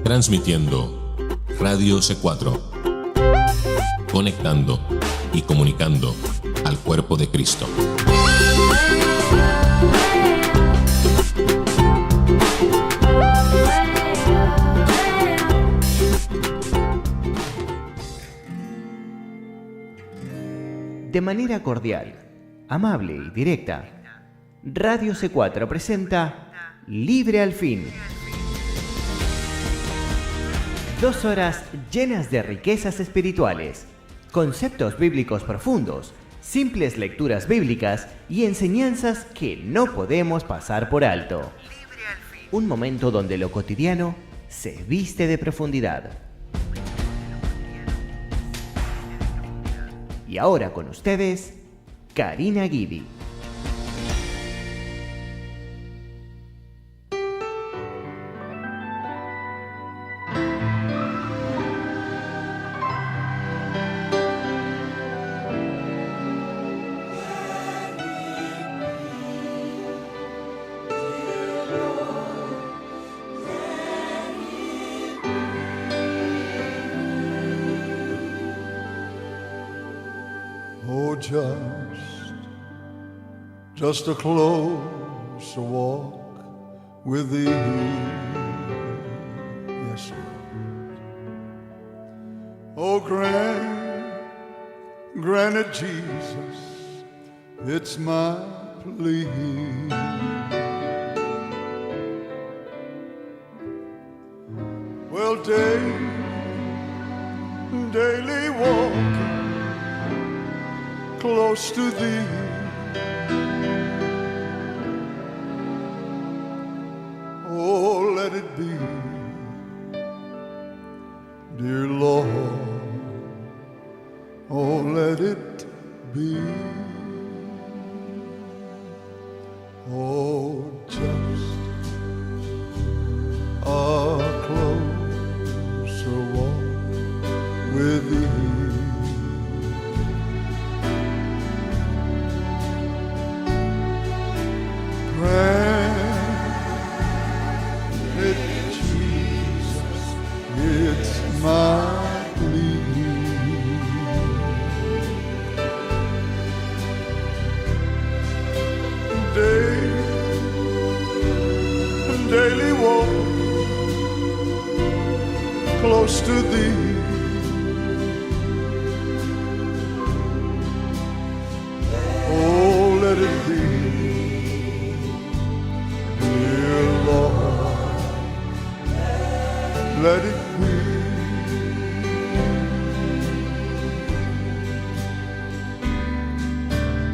Transmitiendo Radio C4, conectando y comunicando al cuerpo de Cristo. De manera cordial, amable y directa, Radio C4 presenta Libre al Fin. 2 horas llenas de riquezas espirituales, conceptos bíblicos profundos, simples lecturas bíblicas y enseñanzas que no podemos pasar por alto. Un momento donde lo cotidiano se viste de profundidad. Y ahora con ustedes, Karina Guidi. Just a closer walk with thee. Yes, Lord. Oh, grant it, Jesus, it's my plea. Well, daily walking close to thee. Oh, let it be, dear Lord, oh, let it be. Oh, just a closer walk with thee. My plea. Daily walk close to thee. Oh, let it be, dear Lord, let it be.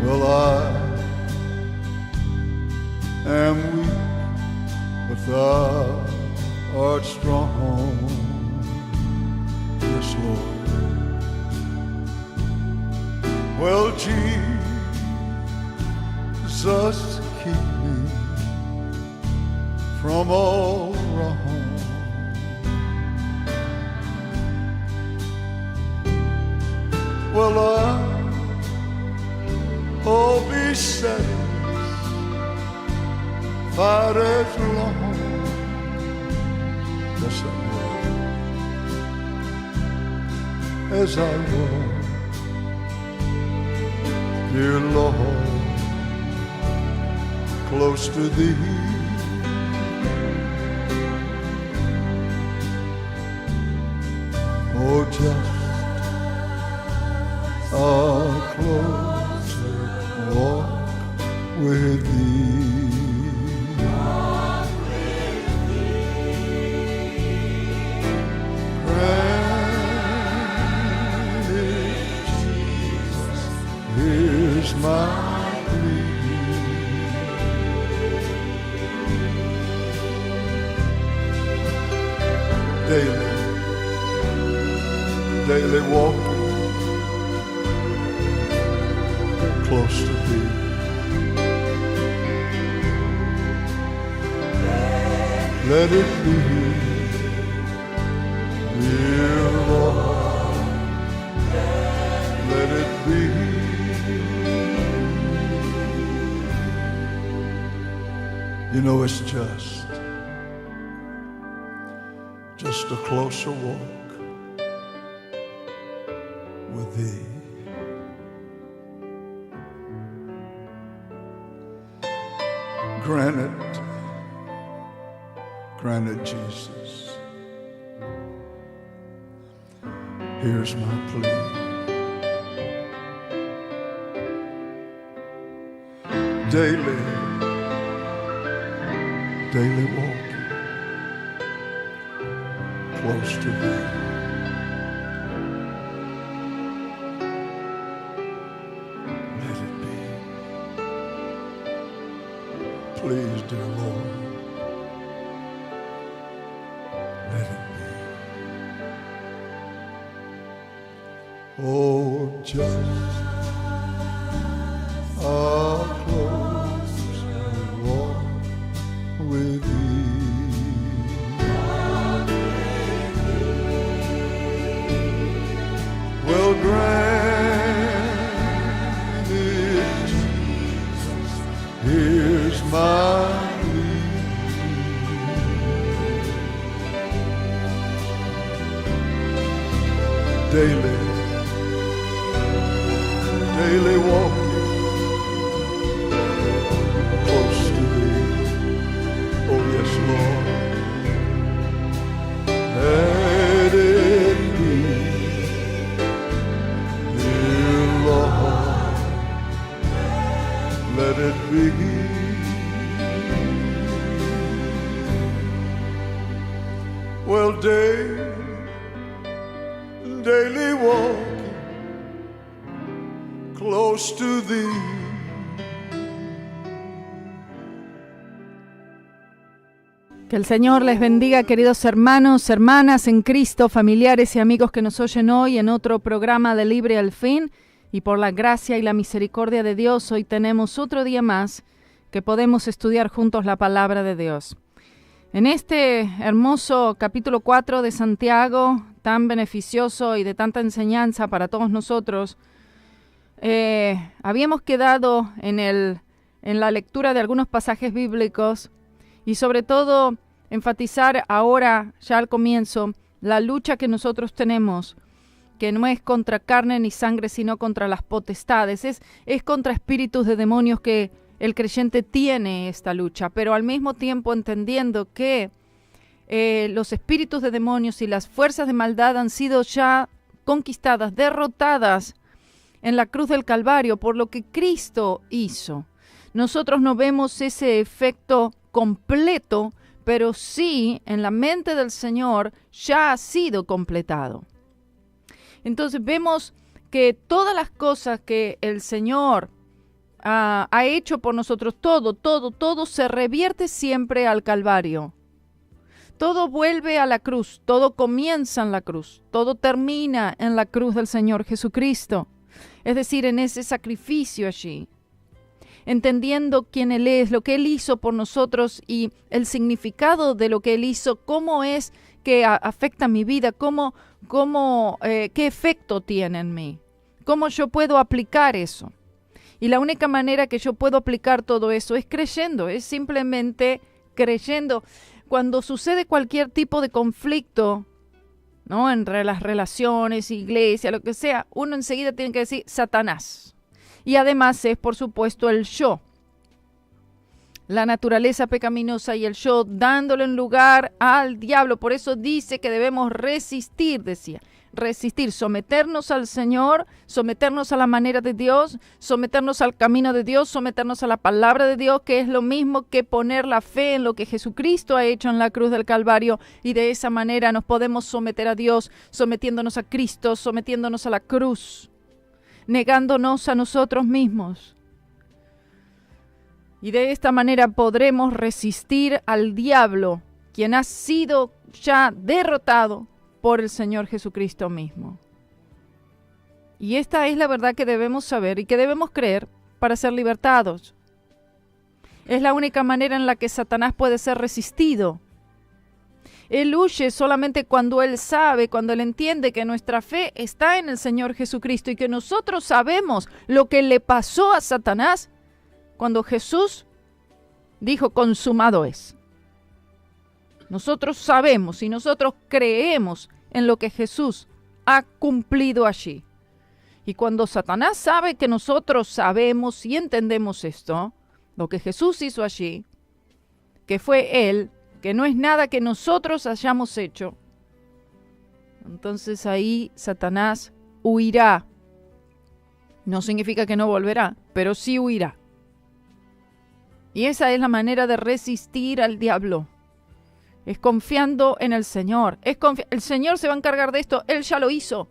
Well, I am weak, but thou art strong. Yes, Lord. Well, Jesus, keep me from all wrong. Well, oh, be satisfied as long as I walk, dear Lord, close to thee. Oh, just a closer walk with thee. Granted, Jesus, here's my plea. Daily walking close to thee. Let it be, dear Lord, let it be. You know, it's just just a closer walk with thee. Grant it, Jesus. Here's my plea. Daily walking close to thee. Let it be. Please, dear Lord, let it be. Oh, just a close walk with thee. Well, grant it, Jesus. Here's my plea. Daily walking close to thee. Oh yes, Lord. Let it be, dear Lord. Let it be. Well, daily walking close to thee. Que el Señor les bendiga, queridos hermanos, hermanas en Cristo, familiares y amigos que nos oyen hoy en otro programa de Libre al Fin. Y por la gracia y la misericordia de Dios, hoy tenemos otro día más que podemos estudiar juntos la palabra de Dios. En este hermoso capítulo 4 de Santiago, tan beneficioso y de tanta enseñanza para todos nosotros, habíamos quedado en la lectura de algunos pasajes bíblicos y sobre todo enfatizar ahora, ya al comienzo, la lucha que nosotros tenemos, que no es contra carne ni sangre, sino contra las potestades, es contra espíritus de demonios que el creyente tiene esta lucha, pero al mismo tiempo entendiendo que los espíritus de demonios y las fuerzas de maldad han sido ya conquistadas, derrotadas en la cruz del Calvario por lo que Cristo hizo. Nosotros no vemos ese efecto completo, pero sí en la mente del Señor ya ha sido completado. Entonces vemos que todas las cosas que el Señor ha hecho por nosotros, todo se revierte siempre al Calvario. Todo vuelve a la cruz, todo comienza en la cruz, todo termina en la cruz del Señor Jesucristo. Es decir, en ese sacrificio allí. Entendiendo quién Él es, lo que Él hizo por nosotros y el significado de lo que Él hizo, cómo es que afecta mi vida, qué efecto tiene en mí, cómo yo puedo aplicar eso. Y la única manera que yo puedo aplicar todo eso es creyendo, es simplemente creyendo. Cuando sucede cualquier tipo de conflicto, ¿no? Entre las relaciones, iglesia, lo que sea, uno enseguida tiene que decir Satanás. Y además es, por supuesto, el yo. La naturaleza pecaminosa y el yo dándole en lugar al diablo. Por eso dice que debemos resistir, decía. Resistir, someternos al Señor, someternos a la manera de Dios, someternos al camino de Dios, someternos a la palabra de Dios, que es lo mismo que poner la fe en lo que Jesucristo ha hecho en la cruz del Calvario, y de esa manera nos podemos someter a Dios, sometiéndonos a Cristo, sometiéndonos a la cruz, negándonos a nosotros mismos. Y de esta manera podremos resistir al diablo, quien ha sido ya derrotado por el Señor Jesucristo mismo. Y esta es la verdad que debemos saber y que debemos creer para ser libertados. Es la única manera en la que Satanás puede ser resistido. Él huye solamente cuando él sabe, cuando él entiende que nuestra fe está en el Señor Jesucristo y que nosotros sabemos lo que le pasó a Nosotros sabemos y nosotros creemos en lo que Jesús ha cumplido allí. Y cuando Satanás sabe que nosotros sabemos y entendemos esto, lo que Jesús hizo allí, que fue Él, que no es nada que nosotros hayamos hecho, entonces ahí Satanás huirá. No significa que no volverá, pero sí huirá. Y esa es la manera de resistir al diablo. Es confiando en el Señor. El Señor se va a encargar de esto. Él ya lo hizo.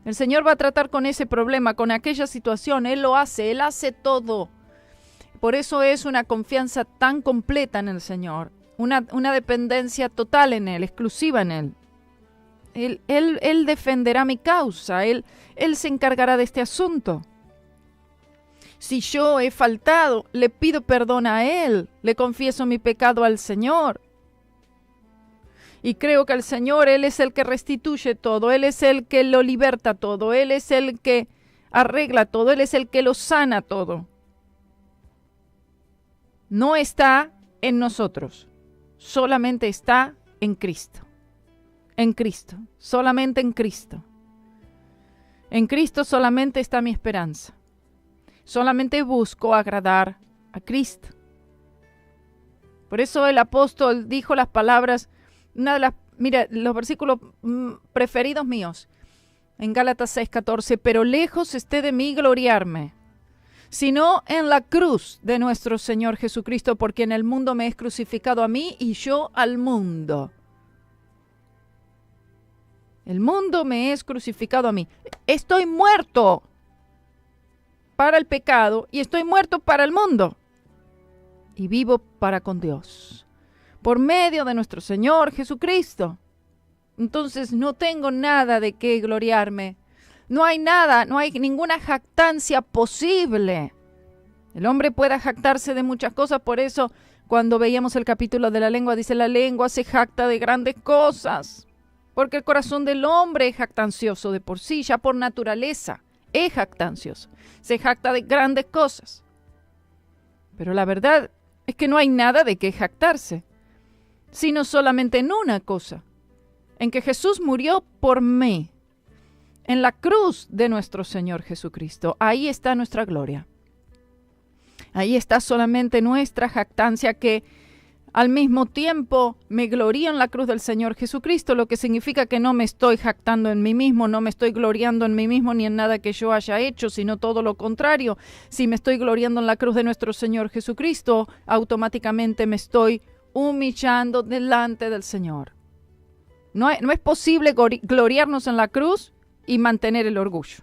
El Señor va a tratar con ese problema, con aquella situación. Él lo hace. Él hace todo. Por eso es una confianza tan completa en el Señor. Una dependencia total en Él, exclusiva en Él. Él defenderá mi causa. Él se encargará de este asunto. Si yo he faltado, le pido perdón a Él, le confieso mi pecado al Señor. Y creo que el Señor, Él es el que restituye todo, Él es el que lo liberta todo, Él es el que arregla todo, Él es el que lo sana todo. No está en nosotros, solamente está en Cristo. En Cristo, solamente en Cristo. En Cristo solamente está mi esperanza. Solamente busco agradar a Cristo. Por eso el apóstol dijo las palabras, mira, los versículos preferidos míos, en Gálatas 6:14, pero lejos esté de mí gloriarme, sino en la cruz de nuestro Señor Jesucristo, porque en el mundo me es crucificado a mí y yo al mundo. El mundo me es crucificado a mí. Estoy muerto para el pecado y estoy muerto para el mundo. Y vivo para con Dios, por medio de nuestro Señor Jesucristo. Entonces no tengo nada de qué gloriarme. No hay nada, no hay ninguna jactancia posible. El hombre puede jactarse de muchas cosas, por eso cuando veíamos el capítulo de la lengua, dice la lengua se jacta de grandes cosas. Porque el corazón del hombre es jactancioso de por sí, ya por naturaleza. Es jactancioso, se jacta de grandes cosas. Pero la verdad es que no hay nada de qué jactarse, sino solamente en una cosa, en que Jesús murió por mí, en la cruz de nuestro Señor Jesucristo. Ahí está nuestra gloria. Ahí está solamente nuestra jactancia, que al mismo tiempo me glorío en la cruz del Señor Jesucristo, lo que significa que no me estoy jactando en mí mismo, no me estoy gloriando en mí mismo ni en nada que yo haya hecho, sino todo lo contrario. Si me estoy gloriando en la cruz de nuestro Señor Jesucristo, automáticamente me estoy humillando delante del Señor. No es posible gloriarnos en la cruz y mantener el orgullo.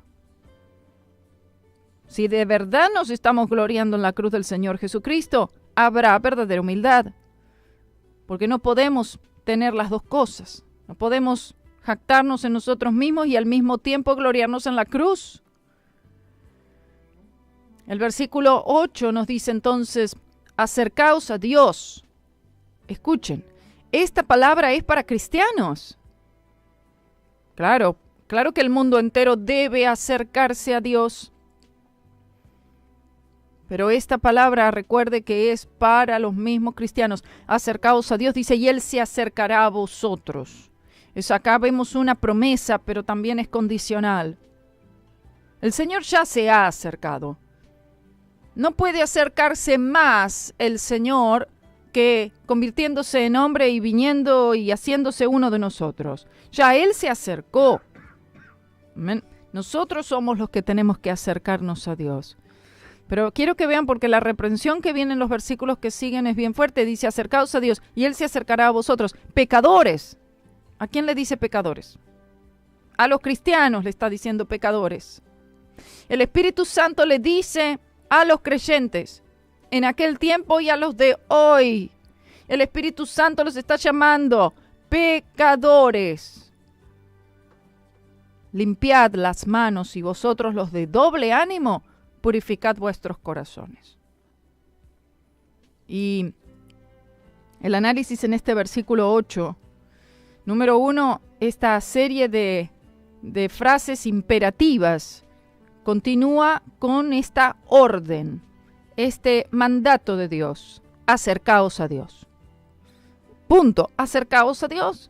Si de verdad nos estamos gloriando en la cruz del Señor Jesucristo, habrá verdadera humildad. Porque no podemos tener las dos cosas. No podemos jactarnos en nosotros mismos y al mismo tiempo gloriarnos en la cruz. El versículo 8 nos dice entonces, acercaos a Dios. Escuchen, esta palabra es para cristianos. Claro que el mundo entero debe acercarse a Dios. Pero esta palabra, recuerde que es para los mismos cristianos. Acercaos a Dios, dice, y Él se acercará a vosotros. Acá vemos una promesa, pero también es condicional. El Señor ya se ha acercado. No puede acercarse más el Señor que convirtiéndose en hombre y viniendo y haciéndose uno de nosotros. Ya Él se acercó. Amén. Nosotros somos los que tenemos que acercarnos a Dios. Pero quiero que vean, porque la reprensión que viene en los versículos que siguen es bien fuerte. Dice, acercaos a Dios y Él se acercará a vosotros. Pecadores. ¿A quién le dice pecadores? A los cristianos le está diciendo pecadores. El Espíritu Santo le dice a los creyentes en aquel tiempo y a los de hoy. El Espíritu Santo los está llamando pecadores. Limpiad las manos y vosotros los de doble ánimo, purificad vuestros corazones. Y el análisis en este versículo 8, número 1, esta serie de frases imperativas continúa con esta orden, este mandato de Dios, acercaos a Dios. Punto. Acercaos a Dios.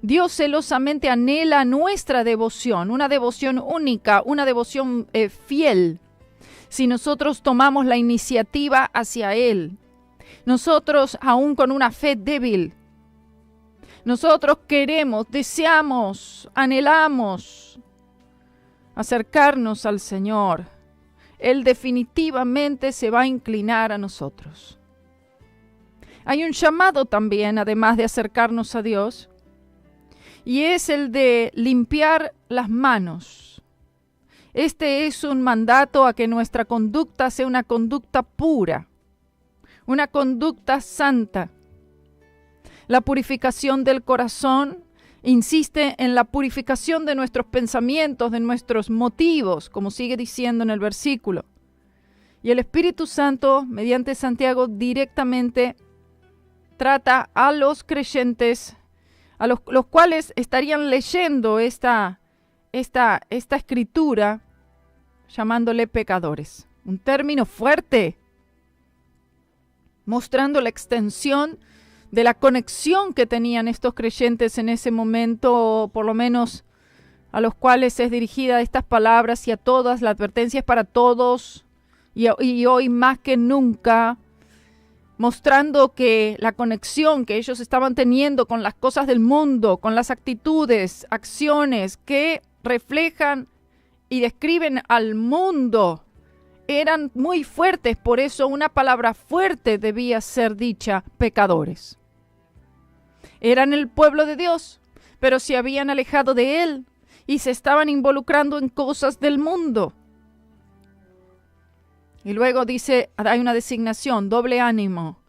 Dios celosamente anhela nuestra devoción, una devoción única, una devoción fiel. Si nosotros tomamos la iniciativa hacia Él, nosotros aún con una fe débil, nosotros queremos, deseamos, anhelamos acercarnos al Señor, Él definitivamente se va a inclinar a nosotros. Hay un llamado también, además de acercarnos a Dios, y es el de limpiar las manos. Este es un mandato a que nuestra conducta sea una conducta pura, una conducta santa. La purificación del corazón insiste en la purificación de nuestros pensamientos, de nuestros motivos, como sigue diciendo en el versículo. Y el Espíritu Santo, mediante Santiago, directamente trata a los creyentes, a los cuales estarían leyendo esta escritura, llamándole pecadores. Un término fuerte, mostrando la extensión de la conexión que tenían estos creyentes en ese momento, o por lo menos a los cuales es dirigida estas palabras, y a todas, la advertencia es para todos, y hoy más que nunca, mostrando que la conexión que ellos estaban teniendo con las cosas del mundo, con las actitudes, acciones que reflejan y describen al mundo, eran muy fuertes. Por eso una palabra fuerte debía ser dicha: pecadores. Eran el pueblo de Dios, pero se habían alejado de Él y se estaban involucrando en cosas del mundo. Y luego dice, hay una designación, doble ánimo,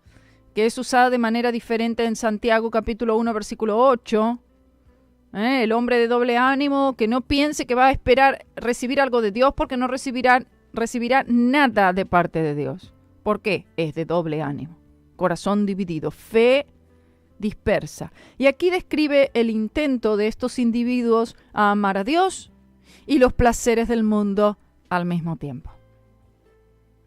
que es usada de manera diferente en Santiago capítulo 1, versículo 8. El hombre de doble ánimo, que no piense que va a esperar recibir algo de Dios, porque no recibirá nada de parte de Dios. ¿Por qué? Es de doble ánimo. Corazón dividido, fe dispersa. Y aquí describe el intento de estos individuos a amar a Dios y los placeres del mundo al mismo tiempo.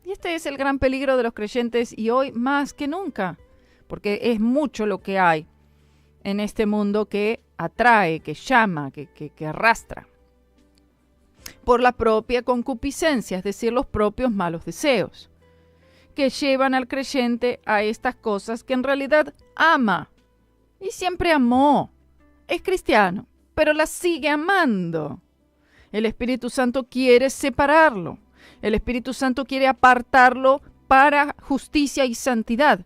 Y este es el gran peligro de los creyentes, y hoy más que nunca, porque es mucho lo que hay en este mundo que atrae, que llama, que arrastra por la propia concupiscencia, es decir, los propios malos deseos, que llevan al creyente a estas cosas que en realidad ama y siempre amó. Es cristiano, pero las sigue amando. El Espíritu Santo quiere separarlo. El Espíritu Santo quiere apartarlo para justicia y santidad.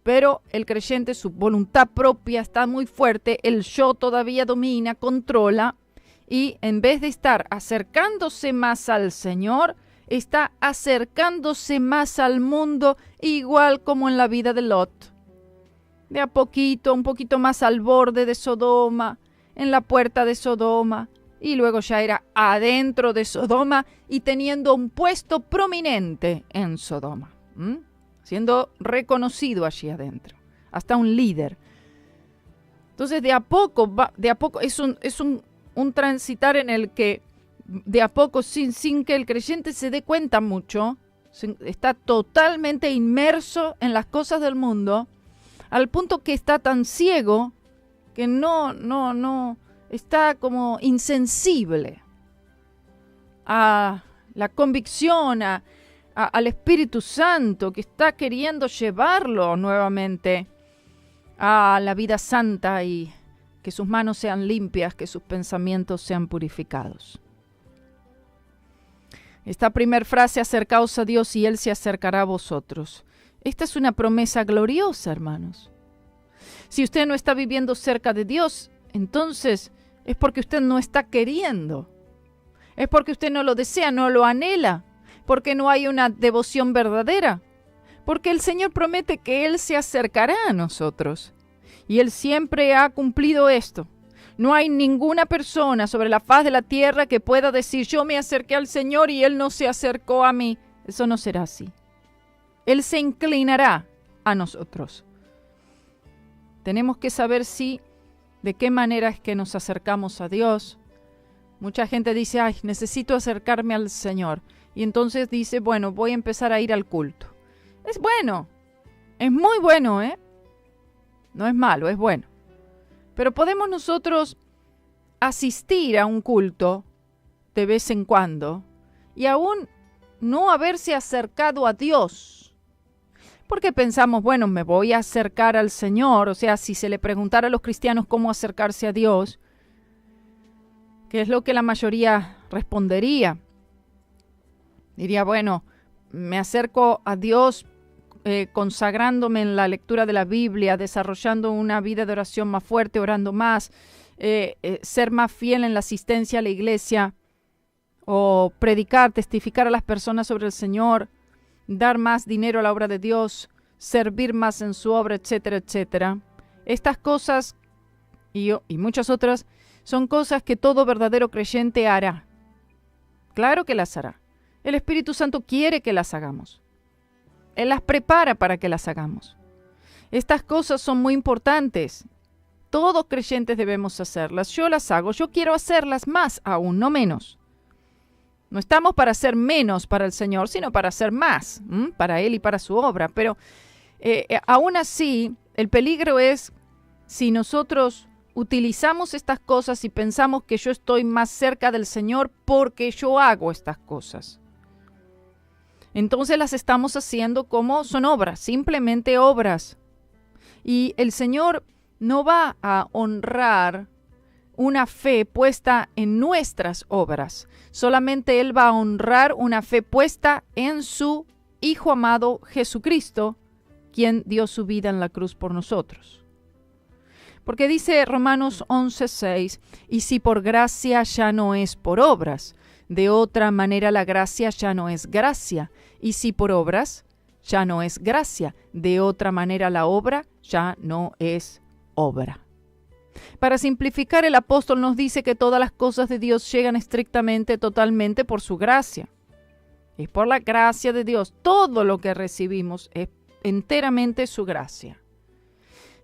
Pero el creyente, su voluntad propia está muy fuerte, el yo todavía domina, controla, y en vez de estar acercándose más al Señor, está acercándose más al mundo, igual como en la vida de Lot. De a poquito, un poquito más al borde de Sodoma, en la puerta de Sodoma, y luego ya era adentro de Sodoma y teniendo un puesto prominente en Sodoma, siendo reconocido allí adentro, hasta un líder. Entonces de a poco es un transitar en el que de a poco, sin que el creyente se dé cuenta mucho, está totalmente inmerso en las cosas del mundo, al punto que está tan ciego que no está como insensible a la convicción, al Espíritu Santo, que está queriendo llevarlo nuevamente a la vida santa, y que sus manos sean limpias, que sus pensamientos sean purificados. Esta primera frase, acercaos a Dios y Él se acercará a vosotros. Esta es una promesa gloriosa, hermanos. Si usted no está viviendo cerca de Dios, entonces es porque usted no está queriendo. Es porque usted no lo desea, no lo anhela. Porque no hay una devoción verdadera. Porque el Señor promete que Él se acercará a nosotros. Y Él siempre ha cumplido esto. No hay ninguna persona sobre la faz de la tierra que pueda decir: yo me acerqué al Señor y Él no se acercó a mí. Eso no será así. Él se inclinará a nosotros. Tenemos que saber de qué manera es que nos acercamos a Dios. Mucha gente dice: ay, necesito acercarme al Señor. Y entonces dice: bueno, voy a empezar a ir al culto. Es bueno, es muy bueno, No es malo, es bueno. Pero podemos nosotros asistir a un culto de vez en cuando y aún no haberse acercado a Dios. Porque pensamos, bueno, me voy a acercar al Señor. O sea, si se le preguntara a los cristianos cómo acercarse a Dios, ¿qué es lo que la mayoría respondería? Diría, bueno, me acerco a Dios consagrándome en la lectura de la Biblia, desarrollando una vida de oración más fuerte, orando más, ser más fiel en la asistencia a la iglesia, o predicar, testificar a las personas sobre el Señor, dar más dinero a la obra de Dios, servir más en su obra, etcétera, etcétera. Estas cosas y muchas otras son cosas que todo verdadero creyente hará. Claro que las hará. El Espíritu Santo quiere que las hagamos. Él las prepara para que las hagamos. Estas cosas son muy importantes. Todos creyentes debemos hacerlas. Yo las hago. Yo quiero hacerlas más aún, no menos. No estamos para hacer menos para el Señor, sino para hacer más, para Él y para su obra. Pero aún así, el peligro es si nosotros utilizamos estas cosas y pensamos que yo estoy más cerca del Señor porque yo hago estas cosas. Entonces las estamos haciendo como son obras, simplemente obras. Y el Señor no va a honrar una fe puesta en nuestras obras. Solamente Él va a honrar una fe puesta en su Hijo amado Jesucristo, quien dio su vida en la cruz por nosotros. Porque dice Romanos 11:6, y si por gracia ya no es por obras, de otra manera la gracia ya no es gracia, y si por obras ya no es gracia, de otra manera la obra ya no es obra. Para simplificar, el apóstol nos dice que todas las cosas de Dios llegan estrictamente, totalmente por su gracia. Es por la gracia de Dios. Todo lo que recibimos es enteramente su gracia.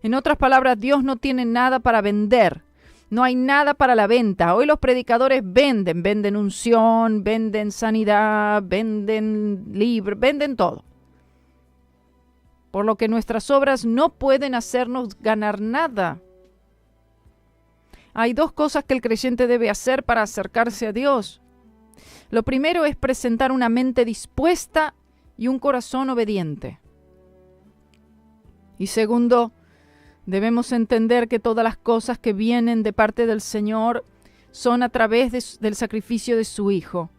En otras palabras, Dios no tiene nada para vender. No hay nada para la venta. Hoy los predicadores venden unción, venden sanidad, venden libros, venden todo. Por lo que nuestras obras no pueden hacernos ganar nada. Hay dos cosas que el creyente debe hacer para acercarse a Dios. Lo primero es presentar una mente dispuesta y un corazón obediente. Y segundo, debemos entender que todas las cosas que vienen de parte del Señor son a través del sacrificio de su Hijo.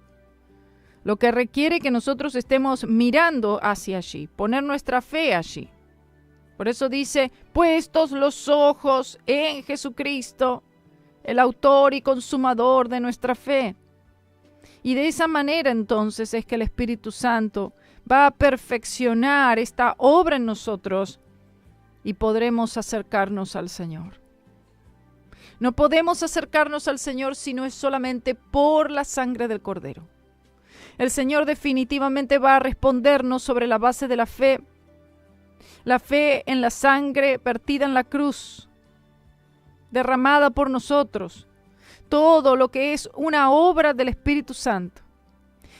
Lo que requiere que nosotros estemos mirando hacia allí, poner nuestra fe allí. Por eso dice, puestos los ojos en Jesucristo, el autor y consumador de nuestra fe. Y de esa manera entonces es que el Espíritu Santo va a perfeccionar esta obra en nosotros y podremos acercarnos al Señor. No podemos acercarnos al Señor si no es solamente por la sangre del Cordero. El Señor definitivamente va a respondernos sobre la base de la fe en la sangre vertida en la cruz, derramada por nosotros, todo lo que es una obra del Espíritu Santo.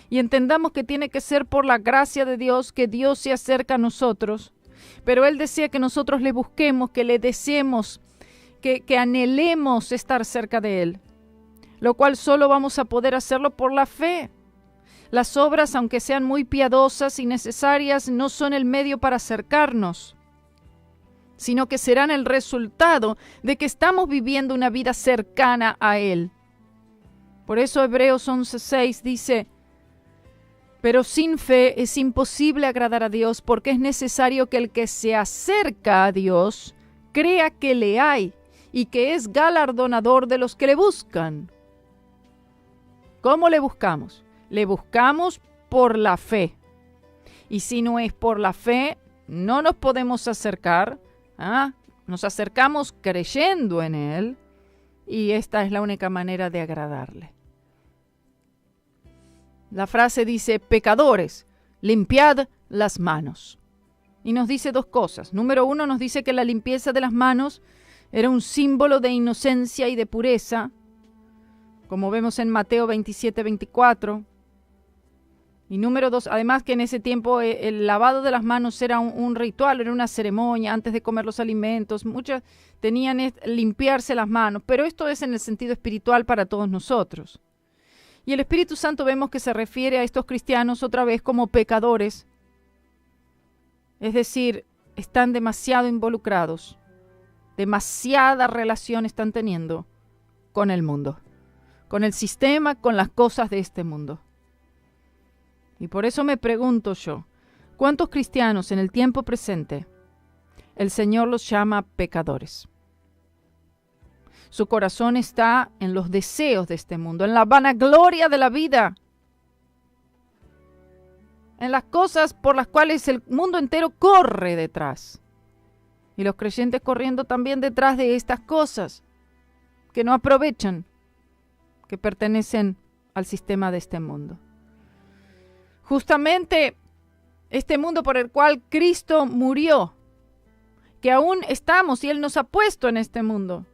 Y entendamos que tiene que ser por la gracia de Dios que Dios se acerca a nosotros, pero Él desea que nosotros le busquemos, que le deseemos, que anhelemos estar cerca de Él, lo cual solo vamos a poder hacerlo por la fe. Las obras, aunque sean muy piadosas y necesarias, no son el medio para acercarnos, sino que serán el resultado de que estamos viviendo una vida cercana a Él. Por eso Hebreos 11:6 dice, pero sin fe es imposible agradar a Dios, porque es necesario que el que se acerca a Dios crea que le hay y que es galardonador de los que le buscan. ¿Cómo le buscamos? Le buscamos por la fe. Y si no es por la fe, no nos podemos acercar. Nos acercamos creyendo en Él y esta es la única manera de agradarle. La frase dice, pecadores, limpiad las manos. Y nos dice dos cosas. Número uno, nos dice que la limpieza de las manos era un símbolo de inocencia y de pureza, como vemos en Mateo 27:24. Y número 2, además que en ese tiempo el lavado de las manos era un ritual, era una ceremonia antes de comer los alimentos. Muchas tenían limpiarse las manos, pero esto es en el sentido espiritual para todos nosotros. Y el Espíritu Santo vemos que se refiere a estos cristianos otra vez como pecadores. Es decir, están demasiado involucrados, demasiada relación están teniendo con el mundo, con el sistema, con las cosas de este mundo. Y por eso me pregunto yo, ¿cuántos cristianos en el tiempo presente el Señor los llama pecadores? Su corazón está en los deseos de este mundo, en la vanagloria de la vida, en las cosas por las cuales el mundo entero corre detrás. Y los creyentes corriendo también detrás de estas cosas que no aprovechan, que pertenecen al sistema de este mundo. Justamente este mundo por el cual Cristo murió, que aún estamos y Él nos ha puesto en este mundo,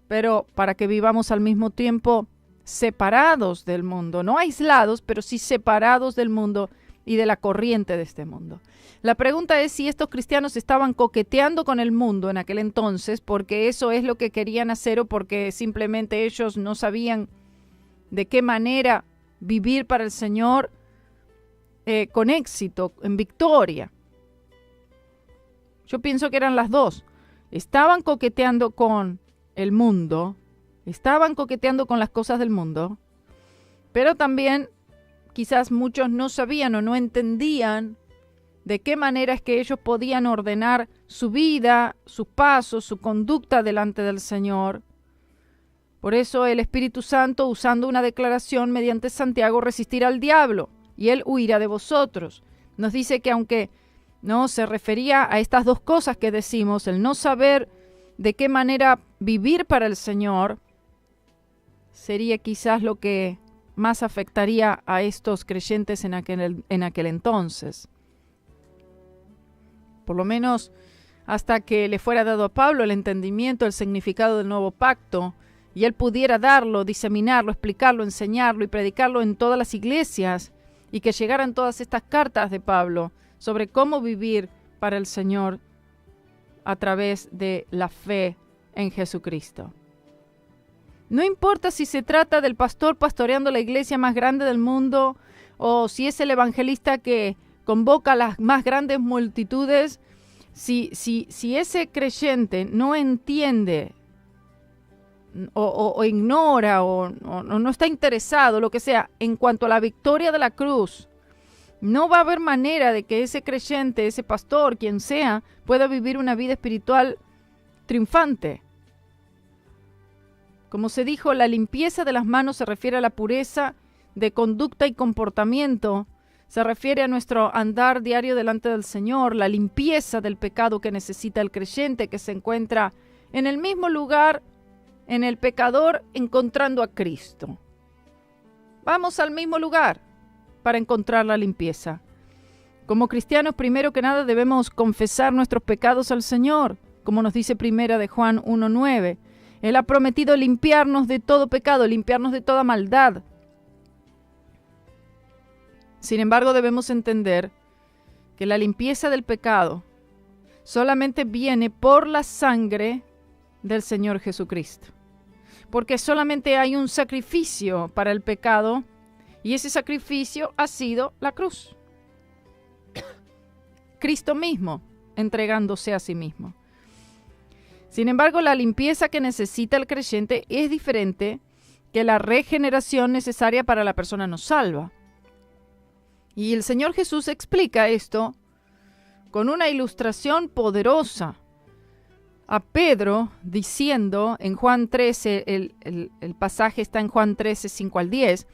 pero para que vivamos al mismo tiempo separados del mundo, no aislados, pero sí separados del mundo y de la corriente de este mundo. La pregunta es si estos cristianos estaban coqueteando con el mundo en aquel entonces, porque eso es lo que querían hacer o porque simplemente ellos no sabían de qué manera vivir para el Señor con éxito, en victoria. Yo pienso que eran las dos. Estaban coqueteando con el mundo, estaban coqueteando con las cosas del mundo, pero también quizás muchos no sabían o no entendían de qué manera es que ellos podían ordenar su vida, sus pasos, su conducta delante del Señor. Por eso el Espíritu Santo, usando una declaración mediante Santiago, resistirá al diablo y él huirá de vosotros. Nos dice que aunque no se refería a estas dos cosas que decimos, el no saber de qué manera vivir para el Señor, sería quizás lo que más afectaría a estos creyentes en aquel entonces. Por lo menos hasta que le fuera dado a Pablo el entendimiento, el significado del nuevo pacto, y él pudiera darlo, diseminarlo, explicarlo, enseñarlo y predicarlo en todas las iglesias, y que llegaran todas estas cartas de Pablo sobre cómo vivir para el Señor a través de la fe en Jesucristo. No importa si se trata del pastor pastoreando la iglesia más grande del mundo o si es el evangelista que convoca a las más grandes multitudes, si ese creyente no entiende o ignora o no está interesado, lo que sea, en cuanto a la victoria de la cruz, no va a haber manera de que ese creyente, ese pastor, quien sea, pueda vivir una vida espiritual triunfante. Como se dijo, la limpieza de las manos se refiere a la pureza de conducta y comportamiento, se refiere a nuestro andar diario delante del Señor, la limpieza del pecado que necesita el creyente que se encuentra en el mismo lugar, en el pecador, encontrando a Cristo. Vamos al mismo lugar para encontrar la limpieza. Como cristianos, primero que nada, debemos confesar nuestros pecados al Señor, como nos dice Primera de Juan 1:9. Él ha prometido limpiarnos de todo pecado, limpiarnos de toda maldad. Sin embargo, debemos entender que la limpieza del pecado solamente viene por la sangre del Señor Jesucristo. Porque solamente hay un sacrificio para el pecado y ese sacrificio ha sido la cruz. Cristo mismo entregándose a sí mismo. Sin embargo, la limpieza que necesita el creyente es diferente que la regeneración necesaria para la persona no salva. Y el Señor Jesús explica esto con una ilustración poderosa a Pedro, diciendo en Juan 13, el pasaje está en Juan 13, 5 al 10,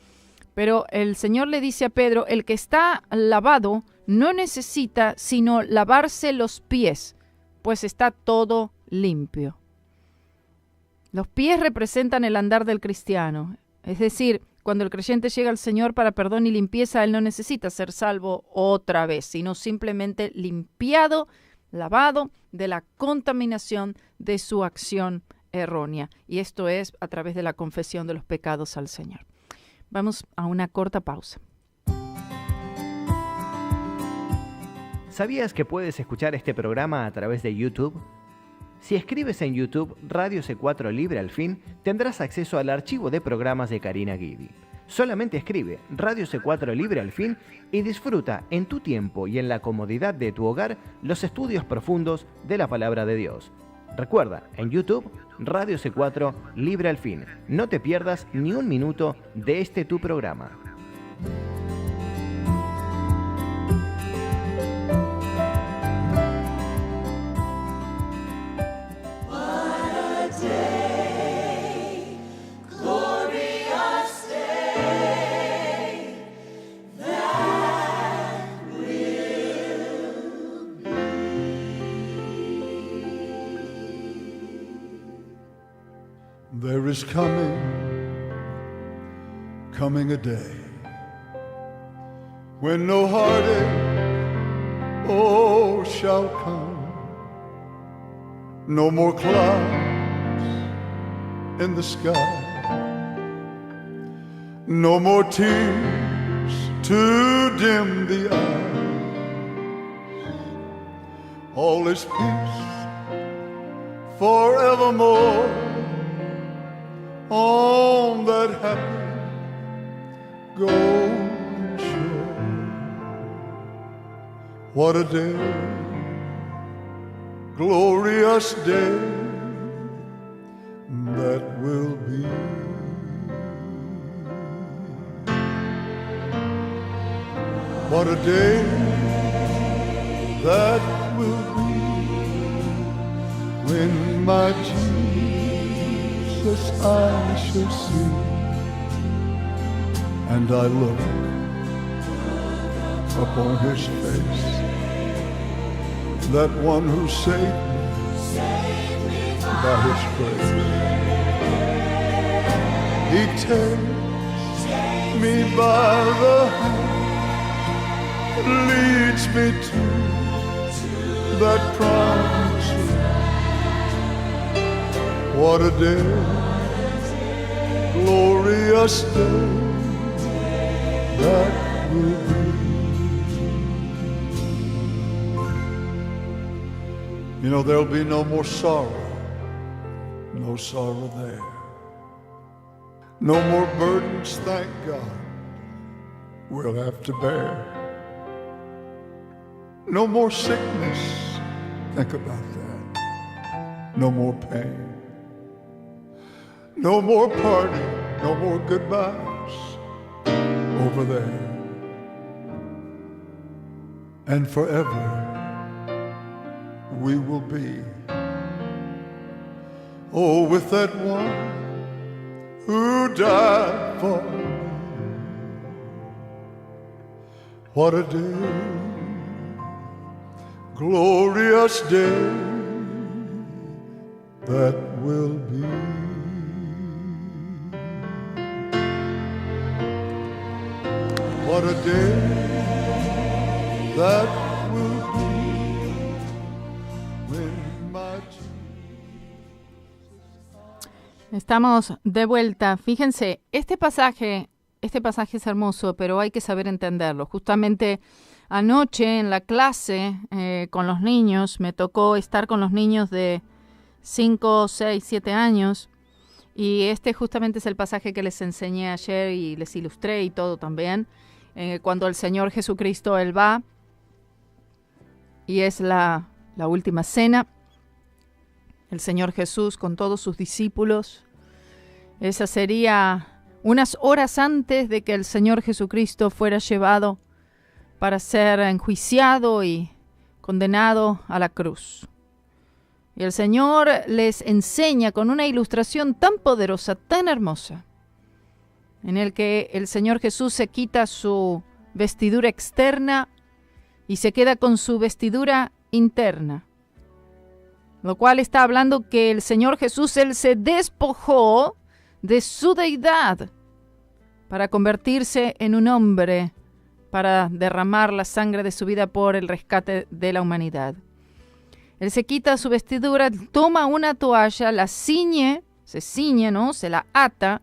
pero el Señor le dice a Pedro, el que está lavado no necesita sino lavarse los pies, pues está todo limpio. Los pies representan el andar del cristiano, es decir, cuando el creyente llega al Señor para perdón y limpieza, él no necesita ser salvo otra vez, sino simplemente limpiado, lavado de la contaminación de su acción errónea. Y esto es a través de la confesión de los pecados al Señor. Vamos a una corta pausa. ¿Sabías que puedes escuchar este programa a través de YouTube? Si escribes en YouTube Radio C4 Libre al Fin, tendrás acceso al archivo de programas de Karina Guidi. Solamente escribe Radio C4 Libre al Fin y disfruta en tu tiempo y en la comodidad de tu hogar los estudios profundos de la Palabra de Dios. Recuerda, en YouTube, Radio C4 Libre al Fin. No te pierdas ni un minuto de este tu programa. There is coming a day when no heartache, oh, shall come. No more clouds in the sky, no more tears to dim the eyes. All is peace forevermore on that happy golden shore. What a day, glorious day that will be. What a day that will be when my Jesus I shall see, and I look upon his face, that one who saved me by his grace. He takes me by the hand, leads me to that promised land. What a day, glorious day that will be. You know, there'll be no more sorrow there. No more burdens, thank God, we'll have to bear. No more sickness, think about that. No more pain. No more party, no more goodbyes over there. And forever we will be, oh, with that one who died for me. What a day, glorious day that will be. What a day that will be when my Estamos de vuelta. Fíjense, este pasaje es hermoso, pero hay que saber entenderlo. Justamente anoche en la clase con los niños, me tocó estar con los niños de 5, 6, 7 años, y este justamente es el pasaje que les enseñé ayer y les ilustré y todo también. Cuando el Señor Jesucristo, Él va, y es la última cena, el Señor Jesús con todos sus discípulos. Esa sería unas horas antes de que el Señor Jesucristo fuera llevado para ser enjuiciado y condenado a la cruz. Y el Señor les enseña con una ilustración tan poderosa, tan hermosa, en el que el Señor Jesús se quita su vestidura externa y se queda con su vestidura interna. Lo cual está hablando que el Señor Jesús, Él se despojó de su deidad para convertirse en un hombre, para derramar la sangre de su vida por el rescate de la humanidad. Él se quita su vestidura, toma una toalla, la ciñe, se ciñe, ¿no? Se la ata,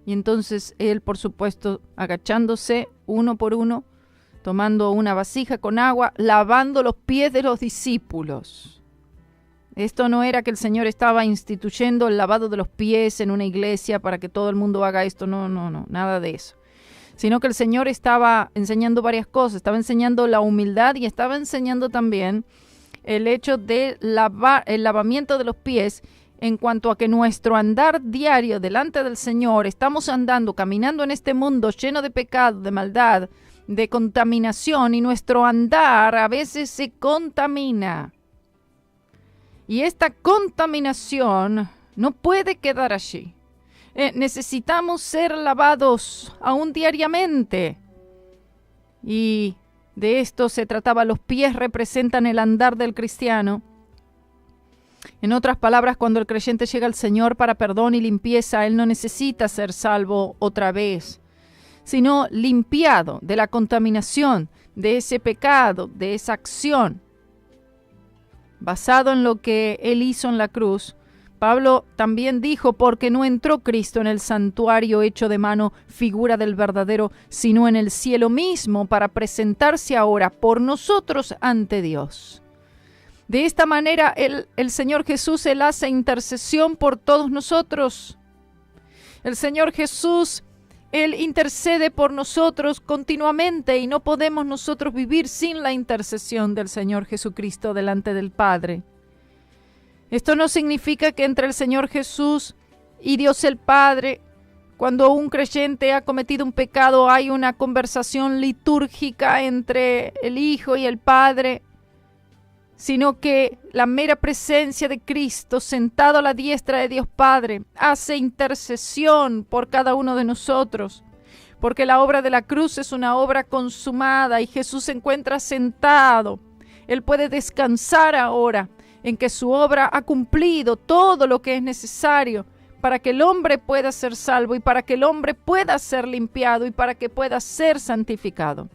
y entonces Él, por supuesto, agachándose uno por uno, tomando una vasija con agua, lavando los pies de los discípulos. Esto no era que el Señor estaba instituyendo el lavado de los pies en una iglesia para que todo el mundo haga esto. No, nada de eso. Sino que el Señor estaba enseñando varias cosas. Estaba enseñando la humildad y estaba enseñando también el hecho de el lavamiento de los pies en cuanto a que nuestro andar diario delante del Señor, estamos caminando en este mundo lleno de pecado, de maldad, de contaminación, y nuestro andar a veces se contamina. Y esta contaminación no puede quedar allí. Necesitamos ser lavados aún diariamente. Y de esto se trataba. Los pies representan el andar del cristiano. En otras palabras, cuando el creyente llega al Señor para perdón y limpieza, él no necesita ser salvo otra vez, sino limpiado de la contaminación, de ese pecado, de esa acción. Basado en lo que él hizo en la cruz, Pablo también dijo, porque no entró Cristo en el santuario hecho de mano, figura del verdadero, sino en el cielo mismo, para presentarse ahora por nosotros ante Dios. De esta manera el Señor Jesús, Él hace intercesión por todos nosotros. El Señor Jesús, Él intercede por nosotros continuamente, y no podemos nosotros vivir sin la intercesión del Señor Jesucristo delante del Padre. Esto no significa que entre el Señor Jesús y Dios el Padre, cuando un creyente ha cometido un pecado, hay una conversación litúrgica entre el Hijo y el Padre, sino que la mera presencia de Cristo sentado a la diestra de Dios Padre hace intercesión por cada uno de nosotros, porque la obra de la cruz es una obra consumada y Jesús se encuentra sentado. Él puede descansar ahora en que su obra ha cumplido todo lo que es necesario para que el hombre pueda ser salvo y para que el hombre pueda ser limpiado y para que pueda ser santificado.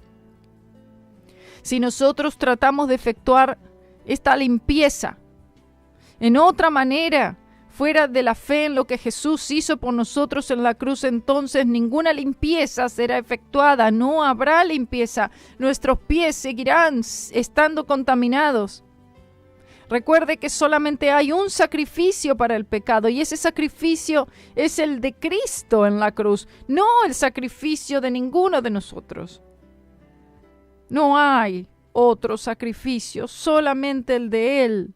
Si nosotros tratamos de efectuar esta limpieza en otra manera, fuera de la fe en lo que Jesús hizo por nosotros en la cruz, entonces ninguna limpieza será efectuada, no habrá limpieza, nuestros pies seguirán estando contaminados. Recuerde que solamente hay un sacrificio para el pecado, y ese sacrificio es el de Cristo en la cruz, no el sacrificio de ninguno de nosotros. No hay otro sacrificio, solamente el de Él.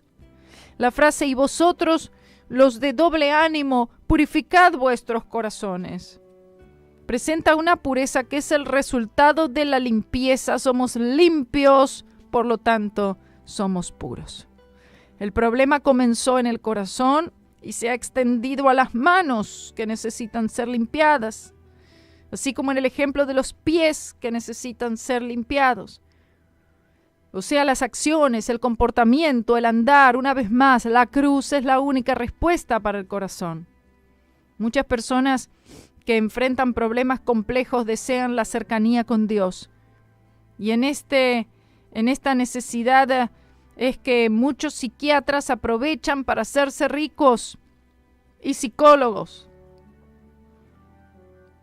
La frase, y vosotros, los de doble ánimo, purificad vuestros corazones, presenta una pureza que es el resultado de la limpieza. Somos limpios, por lo tanto, somos puros. El problema comenzó en el corazón y se ha extendido a las manos, que necesitan ser limpiadas, así como en el ejemplo de los pies, que necesitan ser limpiados. O sea, las acciones, el comportamiento, el andar. Una vez más, la cruz es la única respuesta para el corazón. Muchas personas que enfrentan problemas complejos desean la cercanía con Dios. Y en esta necesidad es que muchos psiquiatras aprovechan para hacerse ricos, y psicólogos.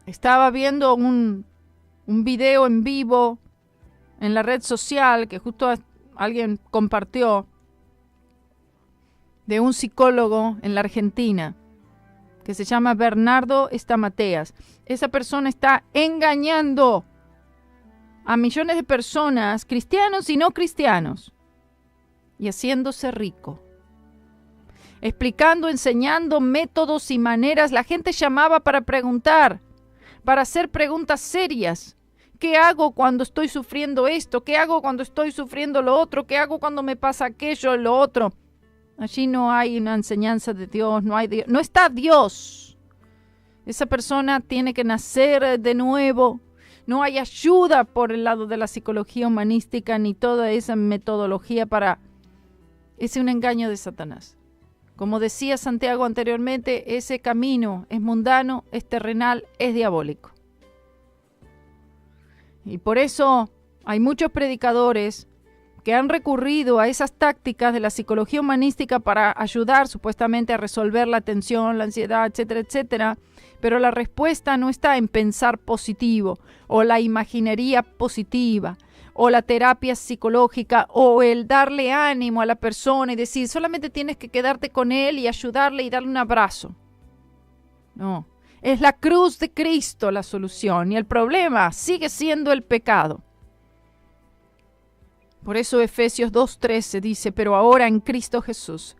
Estaba viendo un video en vivo en la red social que justo alguien compartió, de un psicólogo en la Argentina que se llama Bernardo Estamateas. Esa persona está engañando a millones de personas, cristianos y no cristianos, y haciéndose rico, explicando, enseñando métodos y maneras. La gente llamaba para preguntar, para hacer preguntas serias. ¿Qué hago cuando estoy sufriendo esto? ¿Qué hago cuando estoy sufriendo lo otro? ¿Qué hago cuando me pasa aquello, lo otro? Allí no hay una enseñanza de Dios, no está Dios. Esa persona tiene que nacer de nuevo. No hay ayuda por el lado de la psicología humanística ni toda esa metodología para... Es un engaño de Satanás. Como decía Santiago anteriormente, ese camino es mundano, es terrenal, es diabólico. Y por eso hay muchos predicadores que han recurrido a esas tácticas de la psicología humanística para ayudar supuestamente a resolver la tensión, la ansiedad, etcétera, etcétera. Pero la respuesta no está en pensar positivo o la imaginería positiva o la terapia psicológica o el darle ánimo a la persona y decir solamente tienes que quedarte con él y ayudarle y darle un abrazo. No, es la cruz de Cristo la solución y el problema sigue siendo el pecado. Por eso Efesios 2:13 dice, pero ahora en Cristo Jesús,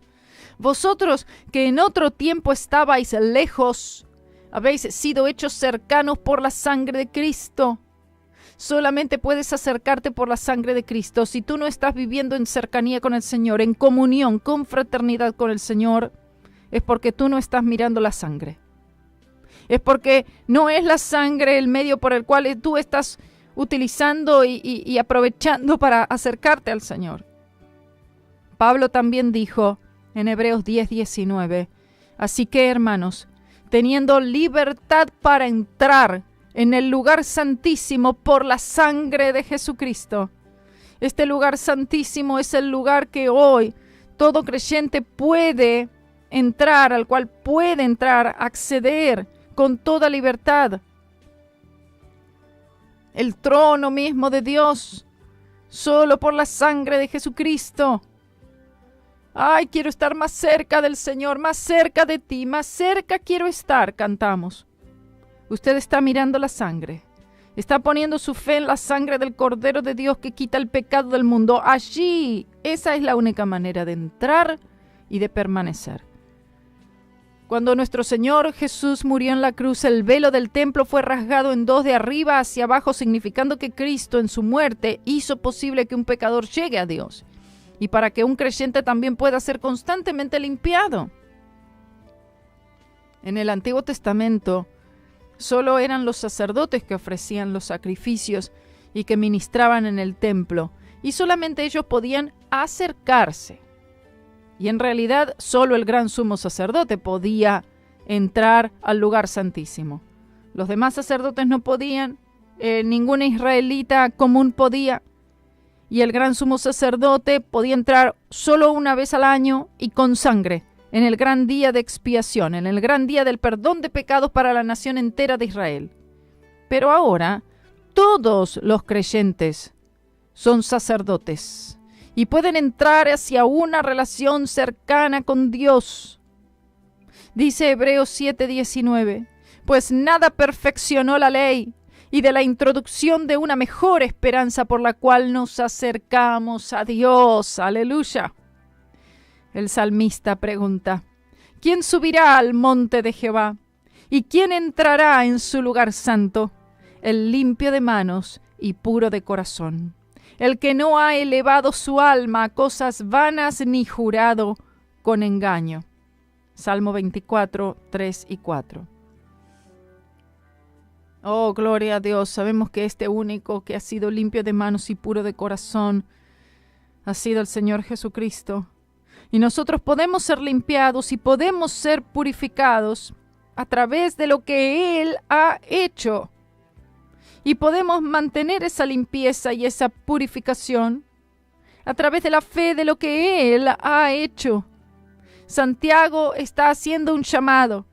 vosotros que en otro tiempo estabais lejos, habéis sido hechos cercanos por la sangre de Cristo. Solamente puedes acercarte por la sangre de Cristo. Si tú no estás viviendo en cercanía con el Señor, en comunión, con fraternidad con el Señor, es porque tú no estás mirando la sangre. Es porque no es la sangre el medio por el cual tú estás utilizando y aprovechando para acercarte al Señor. Pablo también dijo en Hebreos 10:19, así que hermanos, teniendo libertad para entrar en el lugar santísimo por la sangre de Jesucristo. Este lugar santísimo es el lugar que hoy todo creyente puede entrar, al cual puede entrar, acceder con toda libertad. El trono mismo de Dios, solo por la sangre de Jesucristo. Ay, quiero estar más cerca del Señor, más cerca de ti, más cerca quiero estar, cantamos. Usted está mirando la sangre. Está poniendo su fe en la sangre del Cordero de Dios que quita el pecado del mundo. Allí, esa es la única manera de entrar y de permanecer. Cuando nuestro Señor Jesús murió en la cruz, el velo del templo fue rasgado en dos de arriba hacia abajo, significando que Cristo en su muerte hizo posible que un pecador llegue a Dios y para que un creyente también pueda ser constantemente limpiado. En el Antiguo Testamento, solo eran los sacerdotes que ofrecían los sacrificios y que ministraban en el templo, y solamente ellos podían acercarse. Y en realidad solo el gran sumo sacerdote podía entrar al lugar santísimo. Los demás sacerdotes no podían, ningún israelita común podía, y el gran sumo sacerdote podía entrar solo una vez al año y con sangre, en el gran día de expiación, en el gran día del perdón de pecados para la nación entera de Israel. Pero ahora todos los creyentes son sacerdotes y pueden entrar hacia una relación cercana con Dios. Dice Hebreos 7:19, pues nada perfeccionó la ley, y de la introducción de una mejor esperanza por la cual nos acercamos a Dios. ¡Aleluya! El salmista pregunta, ¿quién subirá al monte de Jehová? ¿Y quién entrará en su lugar santo? El limpio de manos y puro de corazón, el que no ha elevado su alma a cosas vanas ni jurado con engaño. Salmo 24, 3 y 4. Oh, gloria a Dios. Sabemos que este único que ha sido limpio de manos y puro de corazón ha sido el Señor Jesucristo. Y nosotros podemos ser limpiados y podemos ser purificados a través de lo que Él ha hecho. Y podemos mantener esa limpieza y esa purificación a través de la fe de lo que Él ha hecho. Santiago está haciendo un llamado.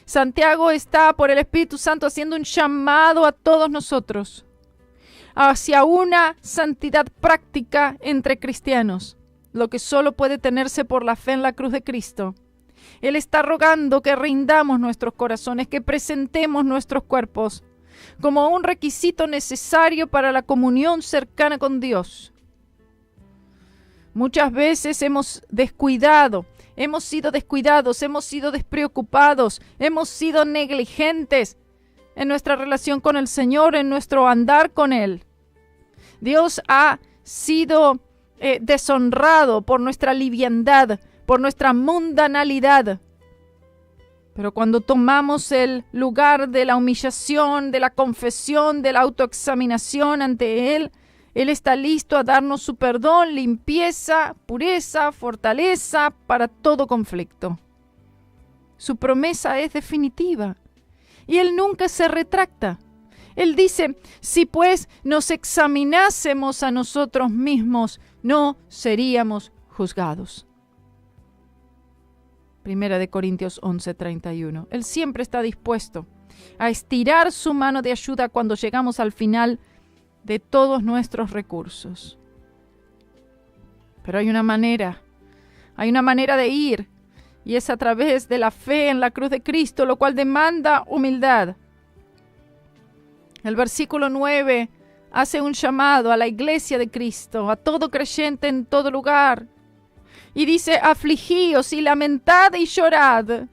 Santiago está por el Espíritu Santo haciendo un llamado a todos nosotros hacia una santidad práctica entre cristianos, lo que solo puede tenerse por la fe en la cruz de Cristo. Él está rogando que rindamos nuestros corazones, que presentemos nuestros cuerpos como un requisito necesario para la comunión cercana con Dios. Muchas veces hemos sido descuidados, hemos sido despreocupados, hemos sido negligentes en nuestra relación con el Señor, en nuestro andar con Él. Dios ha sido deshonrado por nuestra liviandad, por nuestra mundanalidad. Pero cuando tomamos el lugar de la humillación, de la confesión, de la autoexaminación ante Él, Él está listo a darnos su perdón, limpieza, pureza, fortaleza para todo conflicto. Su promesa es definitiva y Él nunca se retracta. Él dice, si pues nos examinásemos a nosotros mismos, no seríamos juzgados. 1 Corintios 11:31. Él siempre está dispuesto a estirar su mano de ayuda cuando llegamos al final de todos nuestros recursos. Pero hay una manera de ir, y es a través de la fe en la cruz de Cristo, lo cual demanda humildad. El versículo 9 hace un llamado a la iglesia de Cristo, a todo creyente en todo lugar, y dice: afligíos y lamentad y llorad.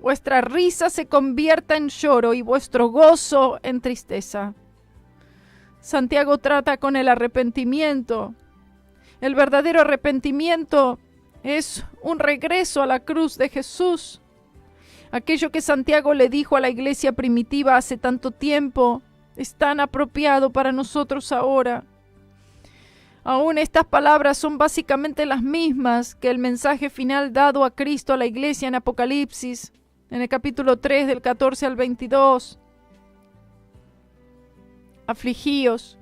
Vuestra risa se convierta en lloro y vuestro gozo en tristeza. Santiago trata con el arrepentimiento. El verdadero arrepentimiento es un regreso a la cruz de Jesús. Aquello que Santiago le dijo a la iglesia primitiva hace tanto tiempo es tan apropiado para nosotros ahora. Aún estas palabras son básicamente las mismas que el mensaje final dado a Cristo a la iglesia en Apocalipsis, en el capítulo 3 del 14 al 22. Afligíos